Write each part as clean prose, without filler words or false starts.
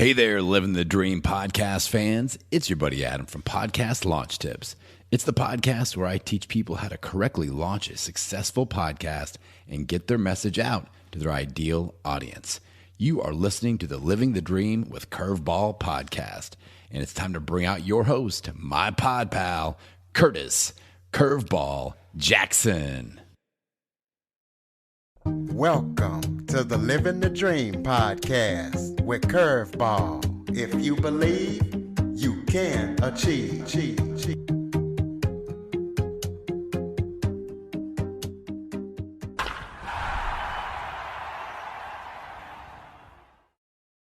Hey there, Living the Dream podcast fans. It's your buddy Adam from Podcast Launch Tips. It's the podcast where I teach people how to correctly launch a successful podcast and get their message out to their ideal audience. You are listening to the Living the Dream with Curveball podcast, and it's time to bring out your host, my pod pal, Curtis Curveball Jackson. Welcome to the Living the Dream podcast with Curveball. If you believe, you can achieve.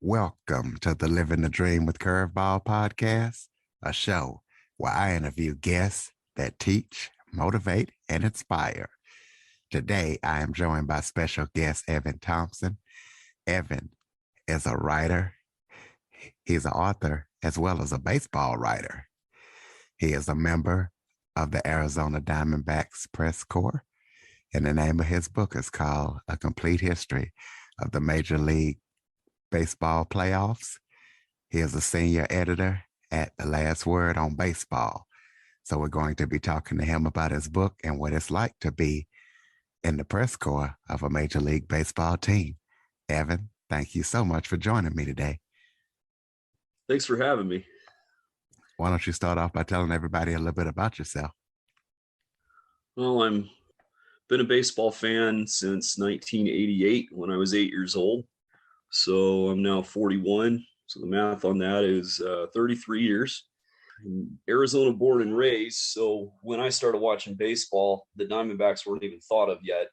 Welcome to the Living the Dream with Curveball podcast, a show where I interview guests that teach, motivate, and inspire. Today, I am joined by special guest Evan Thompson. Evan is a writer. He's an author as well as a baseball writer. He is a member of the Arizona Diamondbacks press corps, and the name of his book is called A Complete History of the Major League Baseball Playoffs. He is a senior editor at The Last Word on Baseball. So we're going to be talking to him about his book and what it's like to be in the press corps of a Major League Baseball team. Evan, thank you so much for joining me today. Thanks for having me. Why don't you start off by telling everybody a little bit about yourself? Well, I'm been a baseball fan since 1988 when I was 8 years old. So I'm now 41. So the math on that is 33 years. I'm Arizona born and raised. So when I started watching baseball, the Diamondbacks weren't even thought of yet.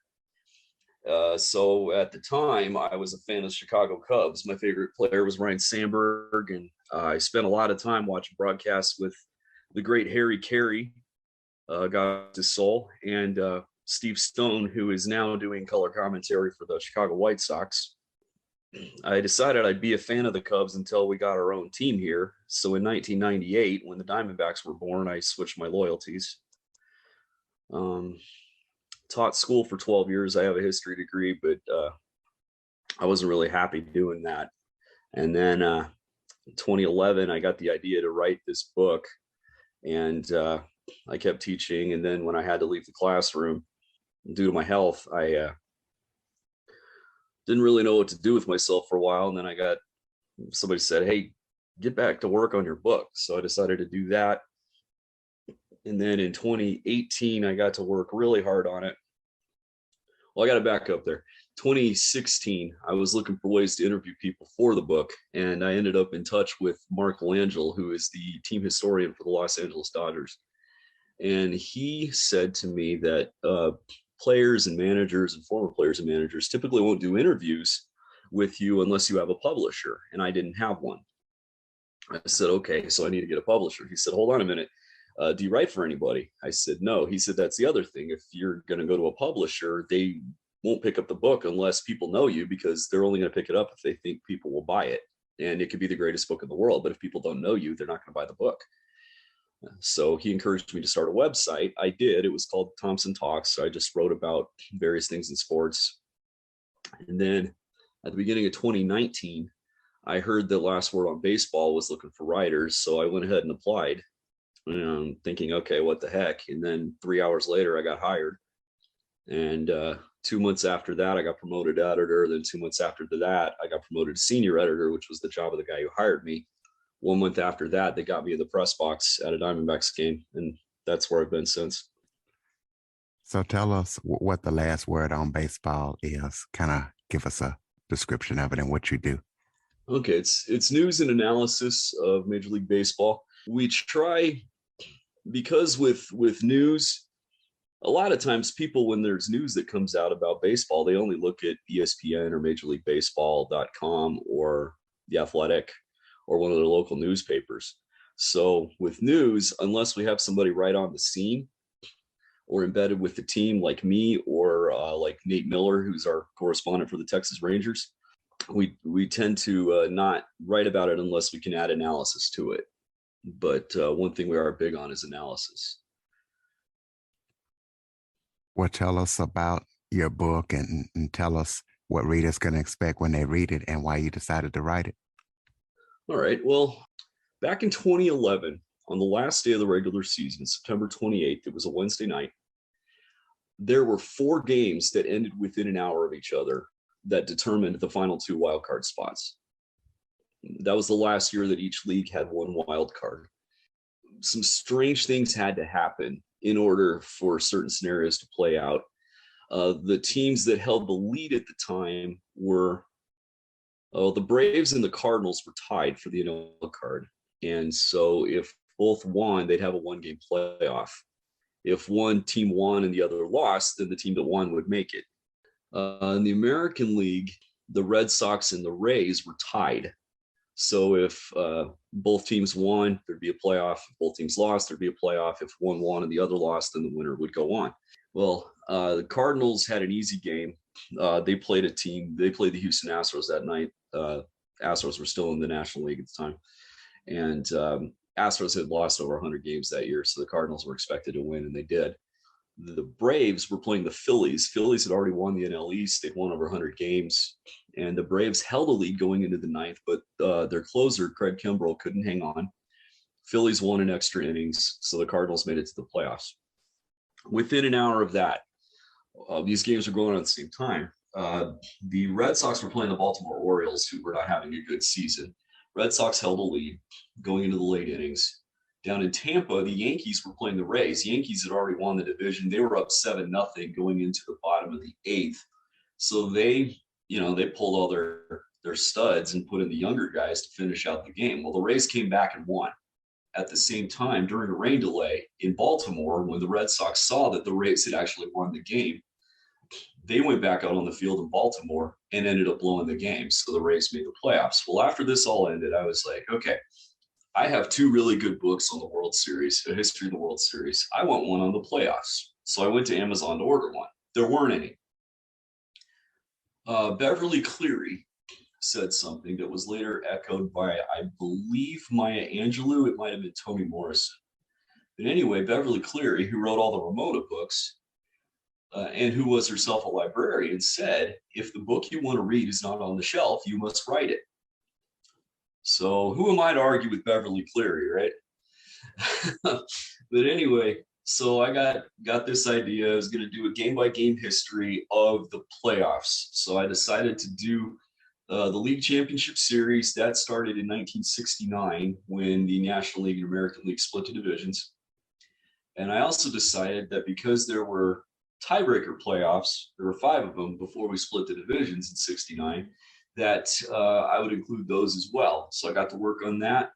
So at the time, I was a fan of Chicago Cubs. My favorite player was Ryan Sandberg, and I spent a lot of time watching broadcasts with the great Harry Carey, God his soul, and Steve Stone, who is now doing color commentary for the Chicago White Sox. I decided I'd be a fan of the Cubs until we got our own team here. So in 1998, when the Diamondbacks were born, I switched my loyalties. Taught school for 12 years. I have a history degree, but I wasn't really happy doing that. And then in 2011, I got the idea to write this book, and I kept teaching. And then when I had to leave the classroom due to my health, I didn't really know what to do with myself for a while. And then somebody said, hey, get back to work on your book. So I decided to do that. And then in 2018, I got to work really hard on it. Well, I got to back up there. 2016, I was looking for ways to interview people for the book. And I ended up in touch with Mark Langell, who is the team historian for the Los Angeles Dodgers. And he said to me that players and managers and former players and managers typically won't do interviews with you unless you have a publisher. And I didn't have one. I said, okay, so I need to get a publisher. He said, hold on a minute. Do you write for anybody? I said, no. He said, that's the other thing. If you're going to go to a publisher, they won't pick up the book unless people know you, because they're only going to pick it up if they think people will buy it. And it could be the greatest book in the world, but if people don't know you, they're not going to buy the book. So he encouraged me to start a website. I did. It was called Thompson Talks. So I just wrote about various things in sports. And then at the beginning of 2019, I heard that Last Word on Baseball was looking for writers. So I went ahead and applied, thinking, okay, what the heck? And then 3 hours later, I got hired. And 2 months after that, I got promoted to editor. Then 2 months after that, I got promoted to senior editor, which was the job of the guy who hired me. 1 month after that, they got me in the press box at a Diamondbacks game, and that's where I've been since. So tell us what the Last Word on Baseball is. Kind of give us a description of it and what you do. Okay, it's news and analysis of Major League Baseball. We try, because with news, a lot of times people, when there's news that comes out about baseball, they only look at ESPN or MajorLeagueBaseball.com or The Athletic or one of their local newspapers. So with news, unless we have somebody right on the scene or embedded with the team like me or like Nate Miller, who's our correspondent for the Texas Rangers, we tend to not write about it unless we can add analysis to it. But one thing we are big on is analysis. Well, tell us about your book and tell us what readers can expect when they read it and why you decided to write it. All right. Well, back in 2011, on the last day of the regular season, September 28th, it was a Wednesday night. There were 4 games that ended within an hour of each other that determined the final 2 wildcard spots. That was the last year that each league had 1 wild card. Some strange things had to happen in order for certain scenarios to play out. The teams that held the lead at the time were the Braves and the Cardinals were tied for the NL card. And so if both won, they'd have a 1-game playoff. If one team won and the other lost, then the team that won would make it. In the American League, the Red Sox and the Rays were tied. So if both teams won, there'd be a playoff. If both teams lost, there'd be a playoff. If one won and the other lost, then the winner would go on. Well, the Cardinals had an easy game. They played the Houston Astros that night. Astros were still in the National League at the time. And Astros had lost over 100 games that year, so the Cardinals were expected to win, and they did. The Braves were playing the Phillies. Phillies had already won the NL East. They'd won over 100 games, and the Braves held a lead going into the 9th, but their closer, Craig Kimbrell, couldn't hang on. Phillies won in extra innings, so the Cardinals made it to the playoffs. Within an hour of that, these games were going on at the same time. The Red Sox were playing the Baltimore Orioles, who were not having a good season. Red Sox held a lead going into the late innings. Down in Tampa, the Yankees were playing the Rays. The Yankees had already won the division. They were up 7-0 going into the bottom of the 8th. So they pulled all their studs and put in the younger guys to finish out the game. Well, the Rays came back and won. At the same time, during a rain delay in Baltimore, when the Red Sox saw that the Rays had actually won the game, they went back out on the field in Baltimore and ended up blowing the game. So the Rays made the playoffs. Well, after this all ended, I was like, okay, I have 2 really good books on the World Series, a history of the World Series. I want one on the playoffs. So I went to Amazon to order one. There weren't any. Beverly Cleary said something that was later echoed by, I believe, Maya Angelou. It might have been Toni Morrison. But anyway, Beverly Cleary, who wrote all the Ramona books, and who was herself a librarian, said, if the book you want to read is not on the shelf, you must write it. So who am I to argue with Beverly Cleary, right? But anyway, so I got this idea. I was going to do a game-by-game history of the playoffs. So I decided to do the League Championship Series. That started in 1969 when the National League and American League split to divisions. And I also decided that because there were tiebreaker playoffs, there were 5 of them before we split the divisions in 69, that I would include those as well. So I got to work on that.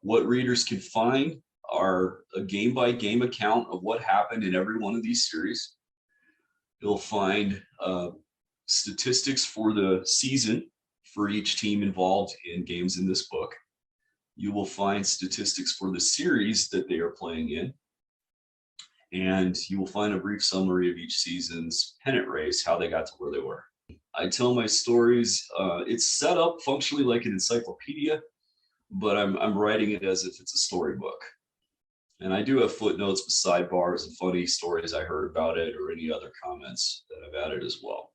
What readers can find are a game-by-game account of what happened in every one of these series. You'll find statistics for the season for each team involved in games in this book. You will find statistics for the series that they are playing in. And you will find a brief summary of each season's pennant race, how they got to where they were. I tell my stories. It's set up functionally like an encyclopedia, but I'm writing it as if it's a storybook. And I do have footnotes with sidebars and funny stories I heard about it or any other comments that I've added as well.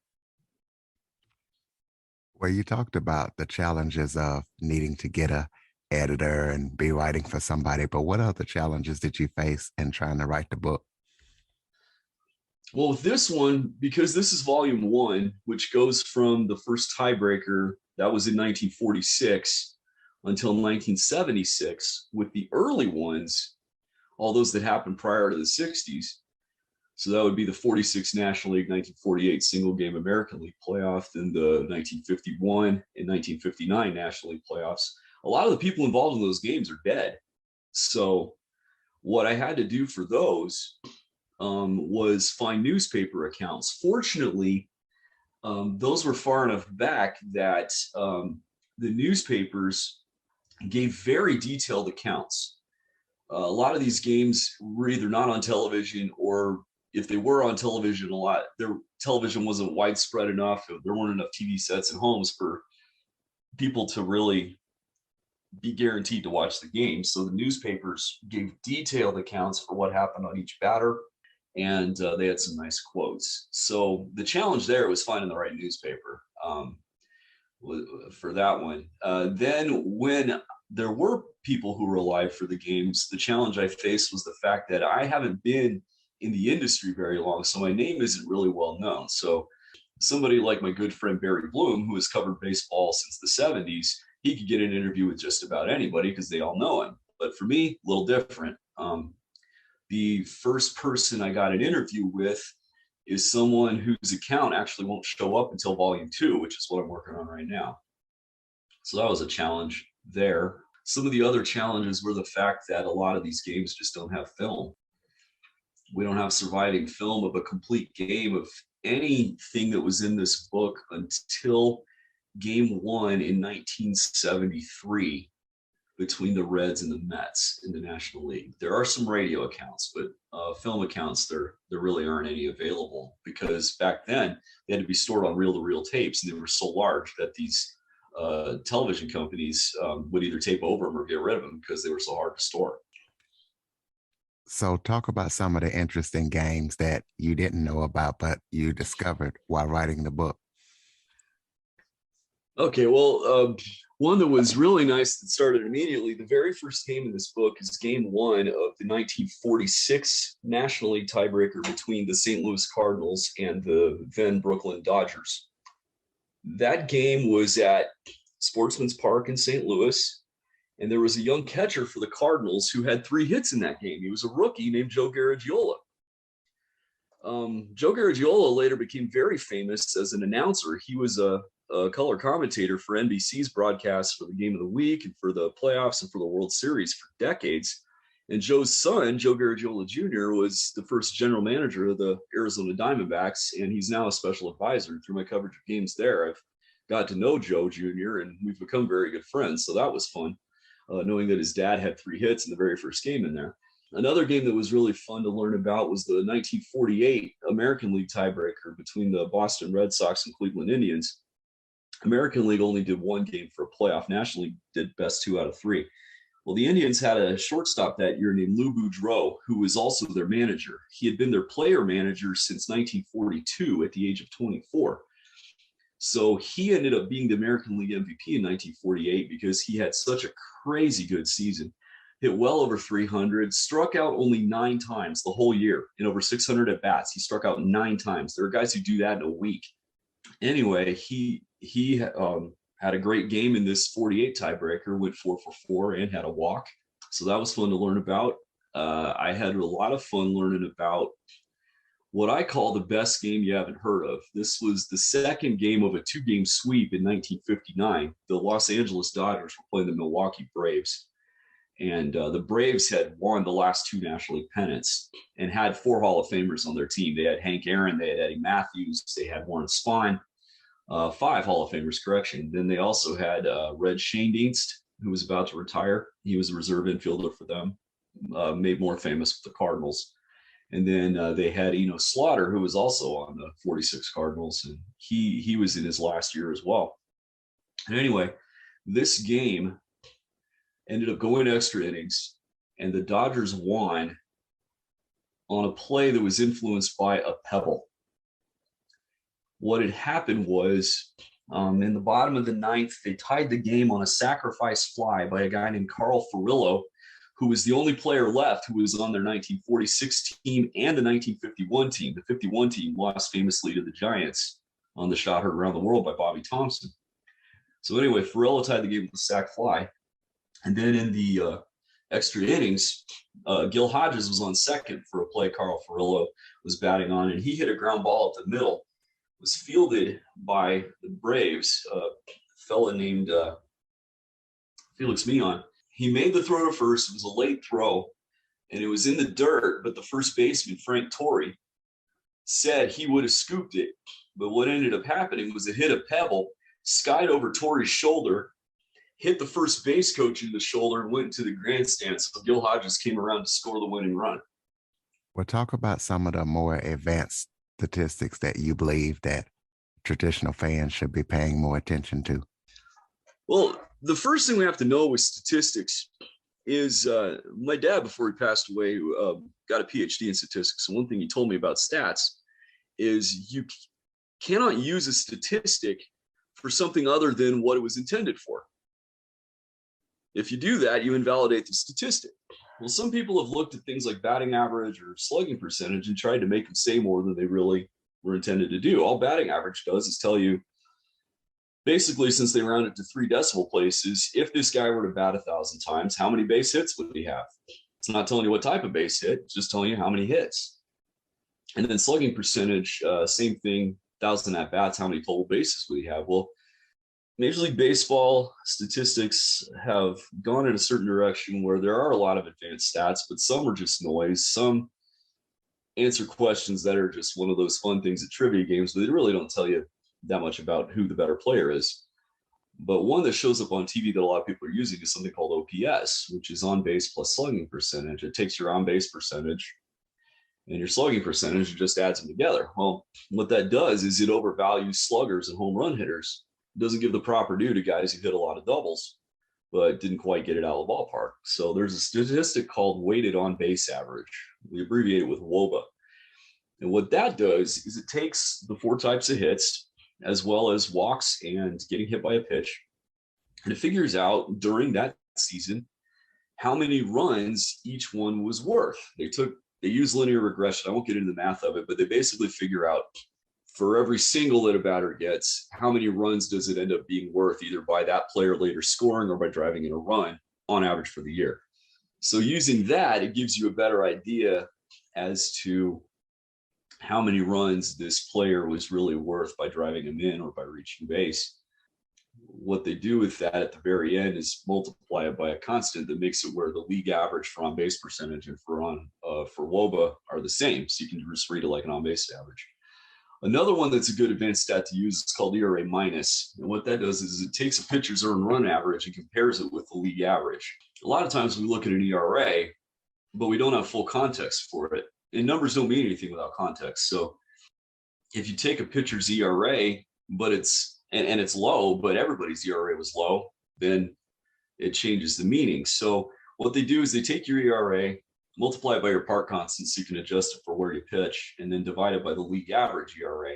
Well, you talked about the challenges of needing to get a editor and be writing for somebody, but what other challenges did you face in trying to write the book? Well, with this one, because this is volume 1, which goes from the first tiebreaker, that was in 1946, until 1976, with the early ones, all those that happened prior to the 60s. So that would be the 46 National League, 1948 single game American League playoff, then the 1951 and 1959 National League playoffs. A lot of the people involved in those games are dead. So what I had to do for those was find newspaper accounts. Fortunately, those were far enough back that the newspapers gave very detailed accounts. A lot of these games were either not on television, or if they were on television a lot, their television wasn't widespread enough. There weren't enough TV sets and homes for people to really be guaranteed to watch the game. So the newspapers gave detailed accounts for what happened on each batter, and they had some nice quotes. So the challenge there was finding the right newspaper. for that one. Then when there were people who were alive for the games, the challenge I faced was the fact that I haven't been in the industry very long, so my name isn't really well known. So somebody like my good friend Barry Bloom, who has covered baseball since the 70s, he could get an interview with just about anybody because they all know him. But for me, a little different. The first person I got an interview with is someone whose account actually won't show up until volume 2, which is what I'm working on right now. So that was a challenge there. Some of the other challenges were the fact that a lot of these games just don't have film. We don't have surviving film of a complete game of anything that was in this book until game 1 in 1973 between the Reds and the Mets in the National League. There are some radio accounts, but film accounts, there really aren't any available, because back then they had to be stored on reel-to-reel tapes, and they were so large that these television companies would either tape over them or get rid of them because they were so hard to store. So talk about some of the interesting games that you didn't know about, but you discovered while writing the book. Okay, well, one that was really nice that started immediately, the very first game in this book is game 1 of the 1946 National League tiebreaker between the St. Louis Cardinals and the then Brooklyn Dodgers. That game was at Sportsman's Park in St. Louis, and there was a young catcher for the Cardinals who had 3 hits in that game. He was a rookie named Joe Garagiola. Joe Garagiola later became very famous as an announcer. He was a color commentator for NBC's broadcasts for the Game of the Week and for the playoffs and for the World Series for decades. And Joe's son, Joe Garagiola Jr., was the first general manager of the Arizona Diamondbacks, and he's now a special advisor. Through my coverage of games there, I've got to know Joe Jr., and we've become very good friends. So that was fun, knowing that his dad had 3 hits in the very first game in there. Another game that was really fun to learn about was the 1948 American League tiebreaker between the Boston Red Sox and Cleveland Indians. American League only did 1 game for a playoff. National League did best 2 out of 3. Well, the Indians had a shortstop that year named Lou Boudreau, who was also their manager. He had been their player manager since 1942 at the age of 24. So he ended up being the American League MVP in 1948 because he had such a crazy good season. Hit well over 300, struck out only 9 times the whole year in over 600 at bats. He struck out 9 times. There are guys who do that in a week. Anyway, he had a great game in this 48 tiebreaker, went 4 for 4 and had a walk. So that was fun to learn about. I had a lot of fun learning about what I call the best game you haven't heard of. This was the second game of a 2-game sweep in 1959. The Los Angeles Dodgers were playing the Milwaukee Braves. And the Braves had won the last 2 National League pennants and had 4 Hall of Famers on their team. They had Hank Aaron, they had Eddie Matthews, they had Warren Spahn, 5 Hall of Famers, correction. Then they also had Red Schoendienst, who was about to retire. He was a reserve infielder for them, made more famous with the Cardinals. And then they had Eno Slaughter, who was also on the 46 Cardinals, and he was in his last year as well. And anyway, this game ended up going to extra innings, and the Dodgers won on a play that was influenced by a pebble. What had happened was in the bottom of the 9th, they tied the game on a sacrifice fly by a guy named Carl Furillo, who was the only player left who was on their 1946 team and the 1951 team. The 51 team lost famously to the Giants on the shot heard around the world by Bobby Thompson. So anyway, Furillo tied the game with a sac fly. And then in the extra innings, Gil Hodges was on second for a play Carl Furillo was batting on, and he hit a ground ball at the middle. It was fielded by the Braves, a fella named Felix Mion. He made the throw to first. It was a late throw, and it was in the dirt, but the first baseman, Frank Torrey, said he would have scooped it. But what ended up happening was it hit a pebble, skied over Torrey's shoulder, hit the first base coach in the shoulder, and went into the grandstand. So Gil Hodges came around to score the winning run. Well, talk about some of the more advanced statistics that you believe that traditional fans should be paying more attention to. Well, the first thing we have to know with statistics is my dad, before he passed away, got a PhD in statistics. And one thing he told me about stats is you cannot use a statistic for something other than what it was intended for. If you do that, you invalidate the statistic. Well, some people have looked at things like batting average or slugging percentage and tried to make them say more than they really were intended to do. All batting average does is tell you, basically, since they round it to 3 decimal places, if this guy were to bat 1,000 times, how many base hits would he have? It's not telling you what type of base hit, it's just telling you how many hits. And then slugging percentage, same thing, 1,000 at bats, how many total bases would he have? Well, Major League Baseball statistics have gone in a certain direction where there are a lot of advanced stats, but some are just noise. Some answer questions that are just one of those fun things at trivia games, but they really don't tell you that much about who the better player is. But one that shows up on TV that a lot of people are using is something called OPS, which is on base plus slugging percentage. It takes your on base percentage and your slugging percentage and just adds them together. Well, what that does is it overvalues sluggers and home run hitters. It doesn't give the proper due to guys who hit a lot of doubles, but didn't quite get it out of the ballpark. So there's a statistic called weighted on base average. We abbreviate it with WOBA. And what that does is it takes the 4 types of hits, as well as walks and getting hit by a pitch, and it figures out during that season how many runs each one was worth. They use linear regression. I won't get into the math of it, but they basically figure out for every single that a batter gets, how many runs does it end up being worth, either by that player later scoring or by driving in a run on average for the year. So using that, it gives you a better idea as to how many runs this player was really worth by driving him in or by reaching base. What they do with that at the very end is multiply it by a constant that makes it where the league average for on base percentage and for WOBA are the same. So you can just read it like an on base average. Another one that's a good advanced stat to use is called ERA minus. And what that does is it takes a pitcher's earned run average and compares it with the league average. A lot of times we look at an ERA, but we don't have full context for it. And numbers don't mean anything without context. So if you take a pitcher's ERA, but it's low, but everybody's ERA was low, then it changes the meaning. So what they do is they take your ERA, multiply it by your park constant so you can adjust it for where you pitch, and then divide it by the league average ERA.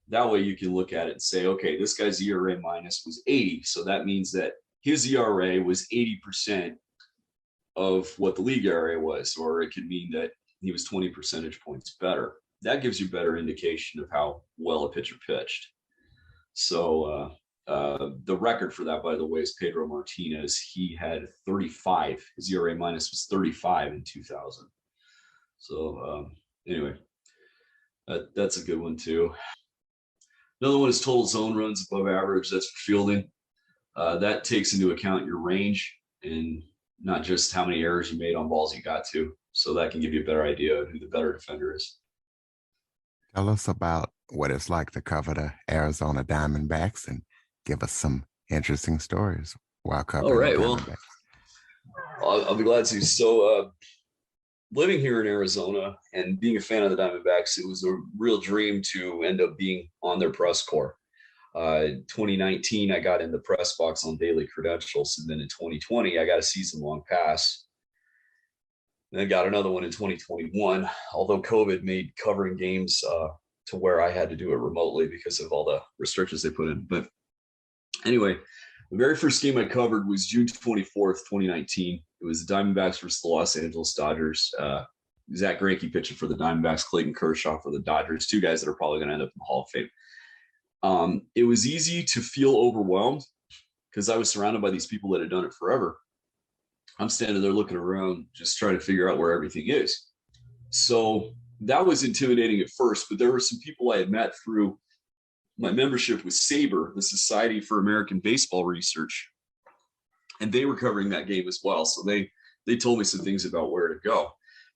That way you can look at it and say, okay, this guy's ERA minus was 80. So that means that his ERA was 80% of what the league ERA was, or it could mean that he was 20 percentage points better. That gives you better indication of how well a pitcher pitched. So the record for that, by the way, is Pedro Martinez. He had 35. His ERA minus was 35 in 2000. So anyway, that's a good one too. Another one is total zone runs above average. That's for fielding. That takes into account your range and not just how many errors you made on balls you got to. So that can give you a better idea of who the better defender is. Tell us about what it's like to cover the Arizona Diamondbacks and give us some interesting stories while covering All right, the Diamondbacks. Well, I'll be glad to. So living here in Arizona and being a fan of the Diamondbacks, it was a real dream to end up being on their press corps. 2019, I got in the press box on daily credentials. And then in 2020, I got a season-long pass. And then got another one in 2021, although COVID made covering games to where I had to do it remotely because of all the restrictions they put in. But anyway, the very first game I covered was June 24th, 2019. It was the Diamondbacks versus the Los Angeles Dodgers. Zach Greinke pitching for the Diamondbacks, Clayton Kershaw for the Dodgers, 2 guys that are probably going to end up in the Hall of Fame. It was easy to feel overwhelmed because I was surrounded by these people that had done it forever. I'm standing there looking around, just trying to figure out where everything is. So that was intimidating at first, but there were some people I had met through my membership with SABR, the Society for American Baseball Research, and they were covering that game as well. So they told me some things about where to go.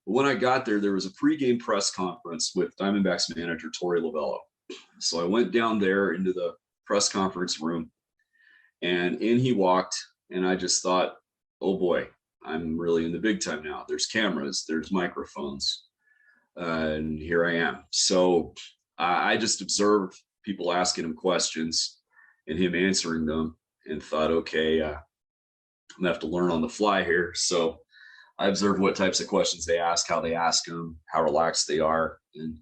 But when I got there, there was a pregame press conference with Diamondbacks manager Torey Lovullo. So I went down there into the press conference room, and in he walked, and I just thought, oh boy, I'm really in the big time now. There's cameras, there's microphones, and here I am. So I just observed people asking him questions and him answering them and thought, okay, I'm gonna have to learn on the fly here. So I observed what types of questions they ask, how they ask them, how relaxed they are, and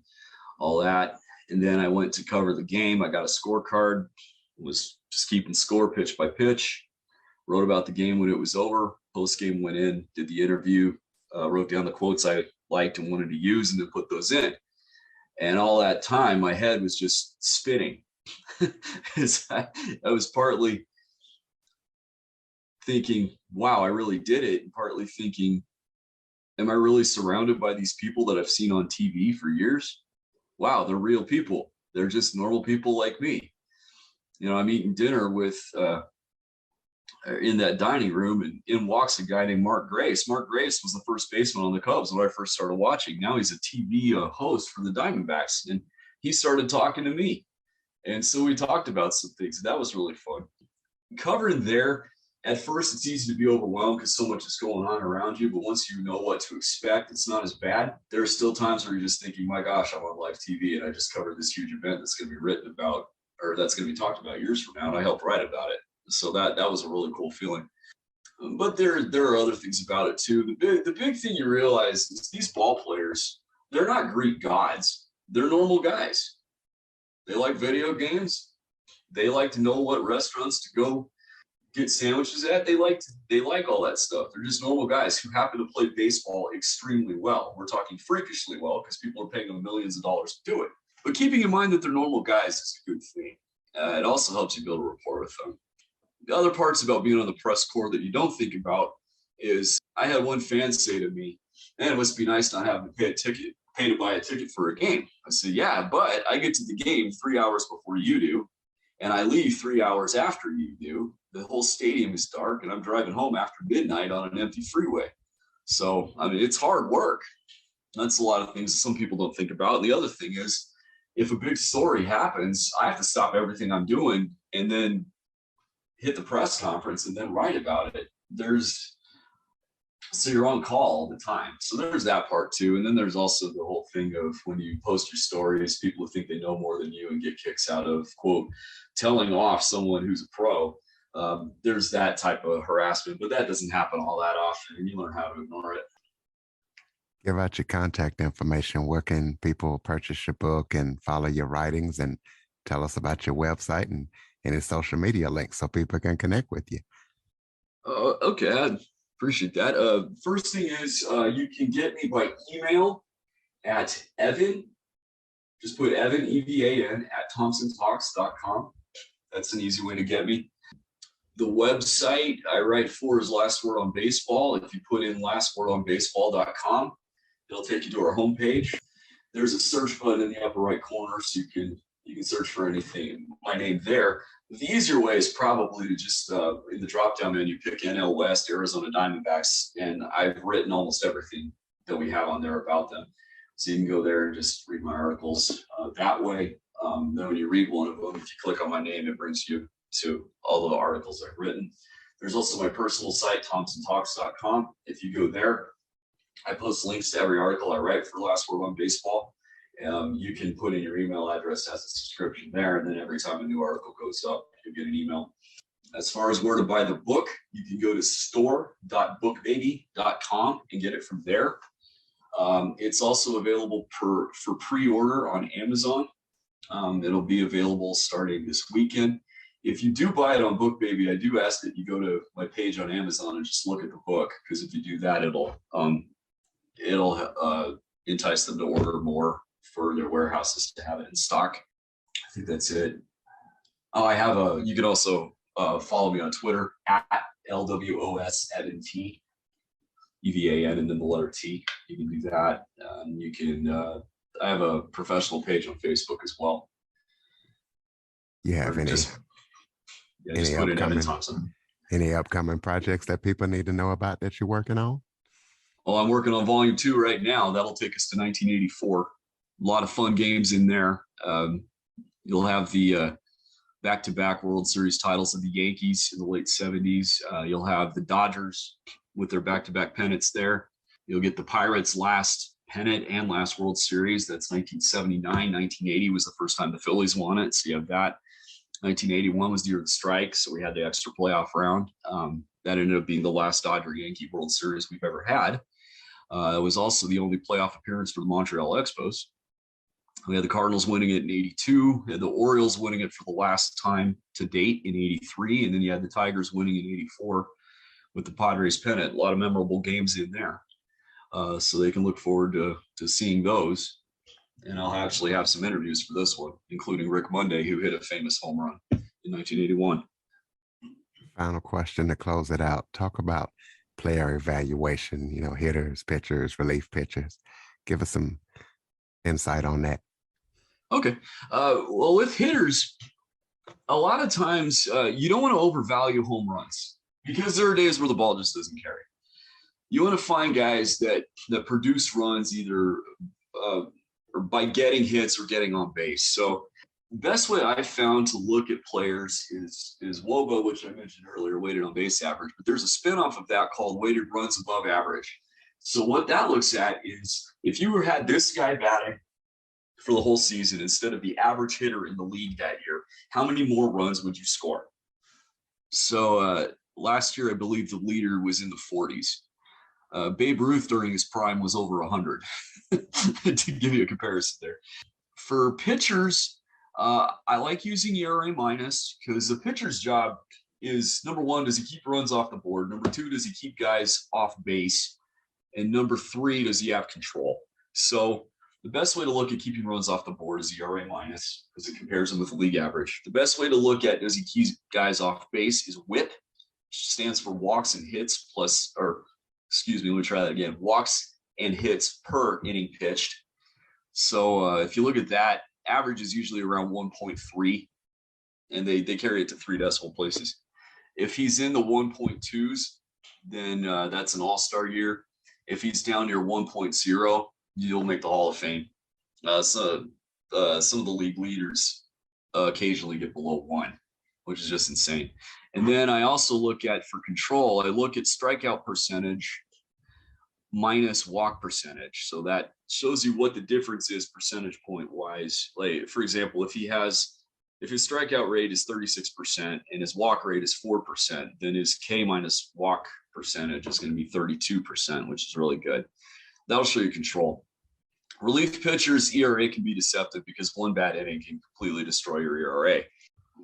all that. And then I went to cover the game. I got a scorecard, was just keeping score pitch by pitch. Wrote about the game when it was over. Post game, went in, did the interview, wrote down the quotes I liked and wanted to use, and then put those in. And all that time, my head was just spinning. I was partly thinking, wow, I really did it. And partly thinking, am I really surrounded by these people that I've seen on TV for years? Wow, they're real people. They're just normal people like me. You know, I'm eating dinner with, in that dining room, and in walks a guy named Mark Grace. Mark Grace was the first baseman on the Cubs when I first started watching. Now he's a TV host for the Diamondbacks, and he started talking to me. And so we talked about some things. That was really fun. Covering there, at first it's easy to be overwhelmed because so much is going on around you, but once you know what to expect, it's not as bad. There are still times where you're just thinking, my gosh, I'm on live TV and I just covered this huge event that's going to be written about, or that's going to be talked about years from now, and I helped write about it. So that was a really cool feeling. But there are other things about it too. The big thing you realize is these ball players, they're not Greek gods. They're normal guys. They like video games. They like to know what restaurants to go get sandwiches at. They like all that stuff. They're just normal guys who happen to play baseball extremely well. We're talking freakishly well because people are paying them millions of dollars to do it. But keeping in mind that they're normal guys is a good thing. It also helps you build a rapport with them. The other parts about being on the press corps that you don't think about is I had one fan say to me, man, it must be nice not having to pay to buy a ticket for a game. I said, yeah, but I get to the game 3 hours before you do, and I leave 3 hours after you do. The whole stadium is dark, and I'm driving home after midnight on an empty freeway. So, I mean, it's hard work. That's a lot of things some people don't think about. And the other thing is, if a big story happens, I have to stop everything I'm doing and then hit the press conference and then write about it. So you're on call all the time. So there's that part too. And then there's also the whole thing of when you post your stories, people who think they know more than you and get kicks out of, quote, telling off someone who's a pro. There's that type of harassment, but that doesn't happen all that often, and you learn how to ignore it. Give out your contact information. Where can people purchase your book and follow your writings, and tell us about your website and any social media links so people can connect with you? Okay, I appreciate that. First thing is you can get me by email at Evan. Just put Evan, EVAN, at thompsontalks.com. That's an easy way to get me. The website I write for is Last Word on Baseball. If you put in lastwordonbaseball.com, it'll take you to our homepage. There's a search button in the upper right corner, so you can search for anything, my name there. The easier way is probably to just, in the drop-down menu, pick NL West, Arizona Diamondbacks, and I've written almost everything that we have on there about them. So you can go there and just read my articles that way. Then when you read one of them, if you click on my name, it brings you to all the articles I've written. There's also my personal site, thompsontalks.com. If you go there, I post links to every article I write for Last Word on Baseball. You can put in your email address as a subscription there, and then every time a new article goes up, you'll get an email. As far as where to buy the book, you can go to store.bookbaby.com and get it from there. It's also available for pre-order on Amazon. It'll be available starting this weekend. If you do buy it on BookBaby, I do ask that you go to my page on Amazon and just look at the book, because if you do that, it'll entice them to order more for their warehouses to have it in stock. I think that's it. Oh, you can also follow me on Twitter at LWOS Evan T, EVAN, and then the letter T. You can do that. You can, I have a professional page on Facebook as well. You have any put in Evan Thompson. Any upcoming projects that people need to know about that you're working on? Well, I'm working on volume 2 right now. That'll take us to 1984. A lot of fun games in there. You'll have the back-to-back World Series titles of the Yankees in the late 70s. You'll have the Dodgers with their back-to-back pennants there. You'll get the Pirates' last pennant and last World Series. That's 1979. 1980 was the first time the Phillies won it, so you have that. 1981 was the year of the strike, so we had the extra playoff round. That ended up being the last Dodger-Yankee World Series we've ever had. It was also the only playoff appearance for the Montreal Expos. We had the Cardinals winning it in 82, and the Orioles winning it for the last time to date in 83, and then you had the Tigers winning in 84 with the Padres pennant. A lot of memorable games in there. So they can look forward to seeing those. And I'll actually have some interviews for this one, including Rick Monday, who hit a famous home run in 1981. Final question to close it out. Talk about player evaluation, hitters, pitchers, relief pitchers. Give us some insight on that. Okay. Well, with hitters, a lot of times you don't want to overvalue home runs because there are days where the ball just doesn't carry. You want to find guys that produce runs either or by getting hits or getting on base. So the best way I found to look at players is WOBA, which I mentioned earlier, weighted on base average, but there's a spinoff of that called weighted runs above average. So what that looks at is if you had this guy batting for the whole season instead of the average hitter in the league that year, how many more runs would you score? So last year, I believe the leader was in the 40s. Babe Ruth during his prime was over 100, to give you a comparison there. For pitchers, I like using ERA minus because the pitcher's job is, number one, does he keep runs off the board? Number two, does he keep guys off base? And number three, does he have control? So the best way to look at keeping runs off the board is ERA minus because it compares them with the league average. The best way to look at does he keep guys off base is WHIP, which stands for walks and hits plus, or excuse me, let me try that again. Walks and hits per inning pitched. So if you look at that, average is usually around 1.3, and they carry it to 3 decimal places. If he's in the 1.2s, then that's an all-star year. If he's down near 1.0, you'll make the Hall of Fame. Some of the league leaders occasionally get below 1, which is just insane. And then I also look at, for control, I look at strikeout percentage minus walk percentage. So that shows you what the difference is percentage point wise. Like, for example, if his strikeout rate is 36% and his walk rate is 4%, then his K minus walk percentage is going to be 32%, which is really good. That'll show you control. Relief pitchers' ERA can be deceptive because one bad inning can completely destroy your ERA.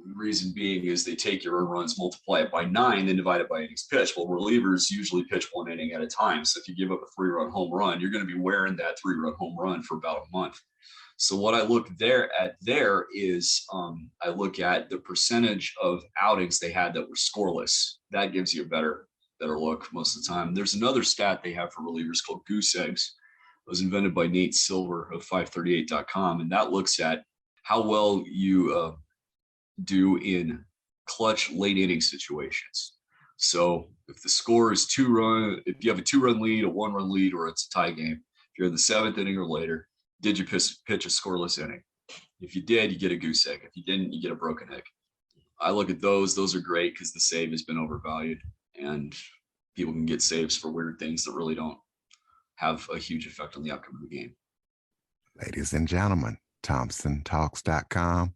The reason being is they take your earned runs, multiply it by 9, then divide it by innings pitched. Well, relievers usually pitch 1 inning at a time. So if you give up a 3-run home run, you're going to be wearing that 3-run home run for about a month. So what I look at is I look at the percentage of outings they had that were scoreless. That gives you a better look most of the time. There's another stat they have for relievers called goose eggs. It was invented by Nate Silver of 538.com, and that looks at how well you do in clutch late inning situations. So if the score is 2-run, if you have a 2-run lead, a 1-run lead, or it's a tie game, if you're in the 7th inning or later, did you pitch a scoreless inning? If you did, you get a goose egg. If you didn't, you get a broken egg. I look at those. Those are great because the save has been overvalued, and people can get saves for weird things that really don't have a huge effect on the outcome of the game. Ladies and gentlemen, ThompsonTalks.com.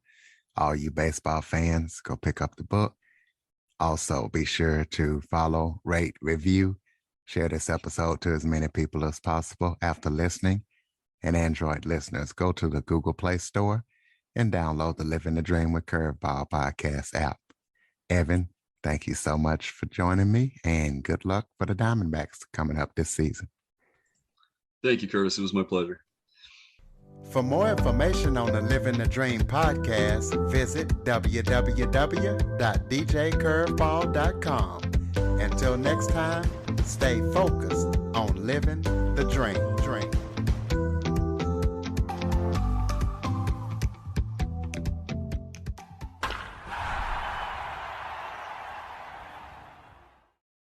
All you baseball fans, go pick up the book. Also, be sure to follow, rate, review, share this episode to as many people as possible after listening. And Android listeners, go to the Google Play Store and download the Living the Dream with Curveball podcast app. Evan, thank you so much for joining me, and good luck for the Diamondbacks coming up this season. Thank you, Curtis. It was my pleasure. For more information on the Living the Dream podcast, visit www.djcurveball.com. Until next time, stay focused on living the dream.